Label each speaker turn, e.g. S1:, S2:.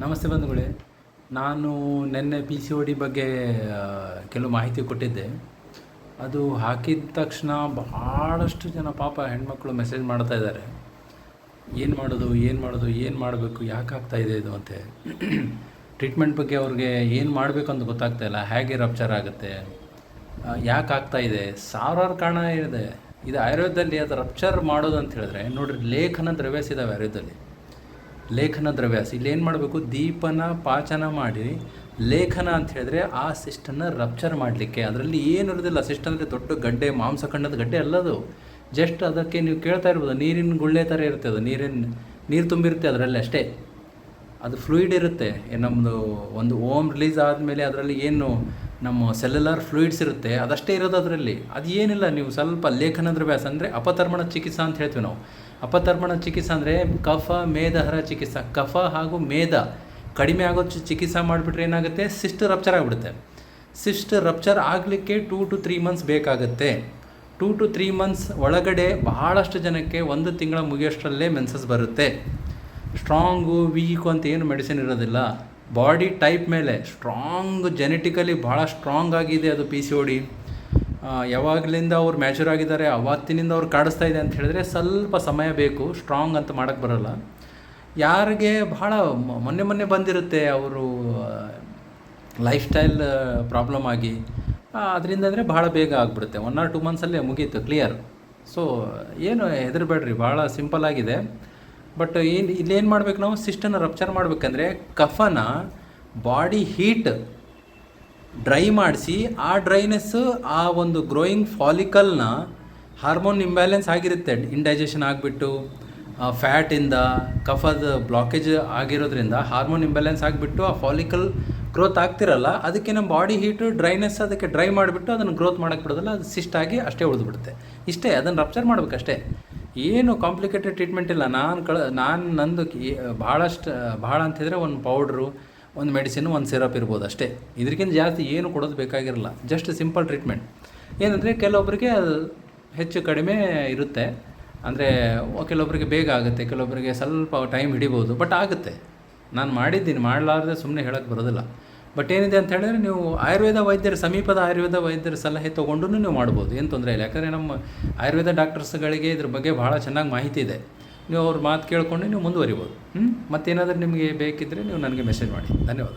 S1: ನಮಸ್ತೆ ಬಂಧುಗಳೇ. ನಾನು ನಿನ್ನೆ ಪಿ ಸಿ ಒ ಡಿ ಬಗ್ಗೆ ಕೆಲವು ಮಾಹಿತಿ ಕೊಟ್ಟಿದ್ದೆ. ಅದು ಹಾಕಿದ ತಕ್ಷಣ ಬಹಳಷ್ಟು ಜನ ಪಾಪ ಹೆಣ್ಮಕ್ಳು ಮೆಸೇಜ್ ಮಾಡ್ತಾ ಇದ್ದಾರೆ, ಏನು ಮಾಡೋದು ಏನು ಮಾಡಬೇಕು, ಯಾಕೆ ಆಗ್ತಾಯಿದೆ ಇದು ಅಂತೆ. ಟ್ರೀಟ್ಮೆಂಟ್ ಬಗ್ಗೆ ಅವ್ರಿಗೆ ಏನು ಮಾಡಬೇಕು ಅಂತ ಗೊತ್ತಾಗ್ತಾಯಿಲ್ಲ. ಹೇಗೆ ರಪ್ಚರ್ ಆಗುತ್ತೆ, ಯಾಕೆ ಆಗ್ತಾಯಿದೆ, ಸಾವಿರಾರು ಕಾರಣ ಇದೆ. ಇದು ಆಯುರ್ವೇದದಲ್ಲಿ ಅದು ರಪ್ಚರ್ ಮಾಡೋದು ಅಂತ ಹೇಳಿದ್ರೆ ನೋಡಿರಿ, ಲೇಖನ ದ್ರವ್ಯಸ್ ಇದ್ದಾವೆ ಆಯುರ್ವೇದದಲ್ಲಿ. ಲೇಖನ ದ್ರವ್ಯಾಸ ಇಲ್ಲಿ ಏನು ಮಾಡಬೇಕು, ದೀಪನ ಪಾಚನ ಮಾಡಿ ಲೇಖನ ಅಂತ ಹೇಳಿದ್ರೆ ಆ ಸಿಸ್ಟನ್ನು ರಪ್ಚರ್ ಮಾಡಲಿಕ್ಕೆ. ಅದರಲ್ಲಿ ಏನು ಇರೋದಿಲ್ಲ. ಸಿಸ್ಟ್ ಅಂದರೆ ದೊಡ್ಡ ಗಡ್ಡೆ, ಮಾಂಸಖಂಡದ ಗಡ್ಡೆ ಅಲ್ಲದು. ಜಸ್ಟ್ ಅದಕ್ಕೆ ನೀವು ಕೇಳ್ತಾ ಇರ್ಬೋದು, ನೀರಿನ ಗುಳ್ಳೆ ಥರ ಇರುತ್ತೆ. ಅದು ನೀರು ತುಂಬಿರುತ್ತೆ ಅದರಲ್ಲಿ ಅಷ್ಟೇ. ಅದು ಫ್ಲೂಯಿಡ್ ಇರುತ್ತೆ. ನಮ್ಮದು ಒಂದು ಓಮ್ ರಿಲೀಸ್ ಆದಮೇಲೆ ಅದರಲ್ಲಿ ಏನು ನಮ್ಮ ಸೆಲ್ಯುಲರ್ ಫ್ಲೂಯಿಡ್ಸ್ ಇರುತ್ತೆ ಅದಷ್ಟೇ ಇರೋದು ಅದರಲ್ಲಿ. ಅದು ಏನಿಲ್ಲ. ನೀವು ಸ್ವಲ್ಪ ಲೇಖನ ದ್ರವ್ಯಾಸ ಅಂದರೆ ಅಪತರ್ಮಣ ಚಿಕಿತ್ಸಾ ಅಂತ ಹೇಳ್ತೀವಿ ನಾವು. ಅಪತರ್ಮಣ ಚಿಕಿತ್ಸಾ ಅಂದರೆ ಕಫ ಮೇದಹರ ಚಿಕಿತ್ಸಾ. ಕಫ ಹಾಗೂ ಮೇದ ಕಡಿಮೆ ಆಗೋ ಚಿಕಿತ್ಸಾ ಮಾಡಿಬಿಟ್ರೆ ಏನಾಗುತ್ತೆ, ಸಿಸ್ಟ್ ರಪ್ಚರ್ ಆಗಿಬಿಡುತ್ತೆ. ಸಿಸ್ಟ್ ರಪ್ಚರ್ ಆಗಲಿಕ್ಕೆ 2 to 3 months ಬೇಕಾಗುತ್ತೆ. 2 to 3 months ಒಳಗಡೆ ಬಹಳಷ್ಟು ಜನಕ್ಕೆ 1 ತಿಂಗಳ ಮುಗಿಯೋಷ್ಟರಲ್ಲೇ ಮೆನ್ಸಸ್ ಬರುತ್ತೆ. ಸ್ಟ್ರಾಂಗು ವೀಕು ಅಂತ ಏನು ಮೆಡಿಸಿನ್ ಇರೋದಿಲ್ಲ. ಬಾಡಿ ಟೈಪ್ ಮೇಲೆ ಸ್ಟ್ರಾಂಗ್, ಜೆನೆಟಿಕಲಿ ಭಾಳ ಸ್ಟ್ರಾಂಗ್ ಆಗಿದೆ ಅದು ಪಿ ಸಿ ಒ ಡಿ. ಯಾವಾಗಲಿಂದ ಅವ್ರು ಮ್ಯಾಚೂರ್ ಆಗಿದ್ದಾರೆ ಅವತ್ತಿನಿಂದ ಅವ್ರು ಕಾಡಿಸ್ತಾ ಇದೆ ಅಂತ ಹೇಳಿದ್ರೆ ಸ್ವಲ್ಪ ಸಮಯ ಬೇಕು. ಸ್ಟ್ರಾಂಗ್ ಅಂತ ಮಾಡೋಕ್ಕೆ ಬರೋಲ್ಲ. ಯಾರಿಗೆ ಭಾಳ ಮೊನ್ನೆ ಬಂದಿರುತ್ತೆ, ಅವರು ಲೈಫ್ ಸ್ಟೈಲ್ ಪ್ರಾಬ್ಲಮ್ ಆಗಿ ಅದರಿಂದ ಅಂದರೆ ಭಾಳ ಬೇಗ ಆಗಿಬಿಡುತ್ತೆ. 1 or 2 months ಮುಗೀತು, ಕ್ಲಿಯರ್. ಸೊ ಏನು ಹೆದರಬೇಡ್ರಿ, ಭಾಳ ಸಿಂಪಲ್ ಆಗಿದೆ. ಬಟ್ ಇಲ್ಲೇನು ಮಾಡಬೇಕು, ನಾವು ಸಿಸ್ಟನ್ನು ರಪ್ಚರ್ ಮಾಡಬೇಕಂದ್ರೆ ಕಫನ ಬಾಡಿ ಹೀಟ್ ಡ್ರೈ ಮಾಡಿಸಿ, ಆ ಡ್ರೈನೆಸ್ಸು ಆ ಒಂದು ಗ್ರೋಯಿಂಗ್ ಫಾಲಿಕಲ್ನ ಹಾರ್ಮೋನ್ ಇಂಬ್ಯಾಲೆನ್ಸ್ ಆಗಿರುತ್ತೆ. ಇಂಡೈಜೆಷನ್ ಆಗಿಬಿಟ್ಟು ಫ್ಯಾಟಿಂದ ಕಫದ ಬ್ಲಾಕೇಜ್ ಆಗಿರೋದ್ರಿಂದ ಹಾರ್ಮೋನ್ ಇಂಬ್ಯಾಲೆನ್ಸ್ ಆಗಿಬಿಟ್ಟು ಆ ಫಾಲಿಕಲ್ ಗ್ರೋತ್ ಆಗ್ತಿರಲ್ಲ. ಅದಕ್ಕೆ ನಮ್ಮ ಬಾಡಿ ಹೀಟು ಡ್ರೈನೆಸ್ ಅದಕ್ಕೆ ಡ್ರೈ ಮಾಡಿಬಿಟ್ಟು ಅದನ್ನು ಗ್ರೋತ್ ಮಾಡೋಕ್ಕೆ ಬಿಡೋದಿಲ್ಲ. ಅದು ಸಿಸ್ಟ್ ಆಗಿ ಅಷ್ಟೇ ಉಳಿದ್ಬಿಡುತ್ತೆ. ಇಷ್ಟೇ, ಅದನ್ನು ರಪ್ಚರ್ ಮಾಡಬೇಕಷ್ಟೇ. ಏನು ಕಾಂಪ್ಲಿಕೇಟೆಡ್ ಟ್ರೀಟ್ಮೆಂಟ್ ಇಲ್ಲ. ನಂದು ಭಾಳ ಅಂತಿದ್ರೆ ಒಂದು ಪೌಡ್ರು, ಒಂದು ಮೆಡಿಸಿನ್, ಒಂದು ಸಿರಪ್ ಇರ್ಬೋದು ಅಷ್ಟೇ. ಇದಕ್ಕಿಂತ ಜಾಸ್ತಿ ಏನು ಕೊಡೋದು ಬೇಕಾಗಿರಲ್ಲ. Just simple treatment. ಏನಂದರೆ ಕೆಲವೊಬ್ಬರಿಗೆ ಅದು ಹೆಚ್ಚು ಕಡಿಮೆ ಇರುತ್ತೆ. ಅಂದರೆ ಕೆಲವೊಬ್ಬರಿಗೆ ಬೇಗ ಆಗುತ್ತೆ, ಕೆಲವೊಬ್ಬರಿಗೆ ಸ್ವಲ್ಪ ಟೈಮ್ ಹಿಡಿಬೋದು. ಬಟ್ ಆಗುತ್ತೆ. ನಾನು ಮಾಡಿದ್ದೀನಿ, ಮಾಡಲಾರ್ದೆ ಸುಮ್ಮನೆ ಹೇಳೋಕ್ಕೆ ಬರೋದಿಲ್ಲ. ಬಟ್ ಏನಿದೆ ಅಂತ ಹೇಳಿದ್ರೆ, ನೀವು ಸಮೀಪದ ಆಯುರ್ವೇದ ವೈದ್ಯರ ಸಲಹೆ ತೊಗೊಂಡು ನೀವು ಮಾಡ್ಬೋದು, ಏನು ತೊಂದರೆ ಇಲ್ಲ. ಯಾಕಂದರೆ ನಮ್ಮ ಆಯುರ್ವೇದ ಡಾಕ್ಟರ್ಸ್ಗಳಿಗೆ ಇದ್ರ ಬಗ್ಗೆ ಭಾಳ ಚೆನ್ನಾಗಿ ಮಾಹಿತಿ ಇದೆ. ನೀವು ಅವ್ರ ಮಾತು ಕೇಳಿಕೊಂಡು ನೀವು ಮುಂದುವರಿಬೋದು. ಮತ್ತೇನಾದರೂ ನಿಮಗೆ ಬೇಕಿದ್ದರೆ ನೀವು ನನಗೆ ಮೆಸೇಜ್ ಮಾಡಿ. ಧನ್ಯವಾದ.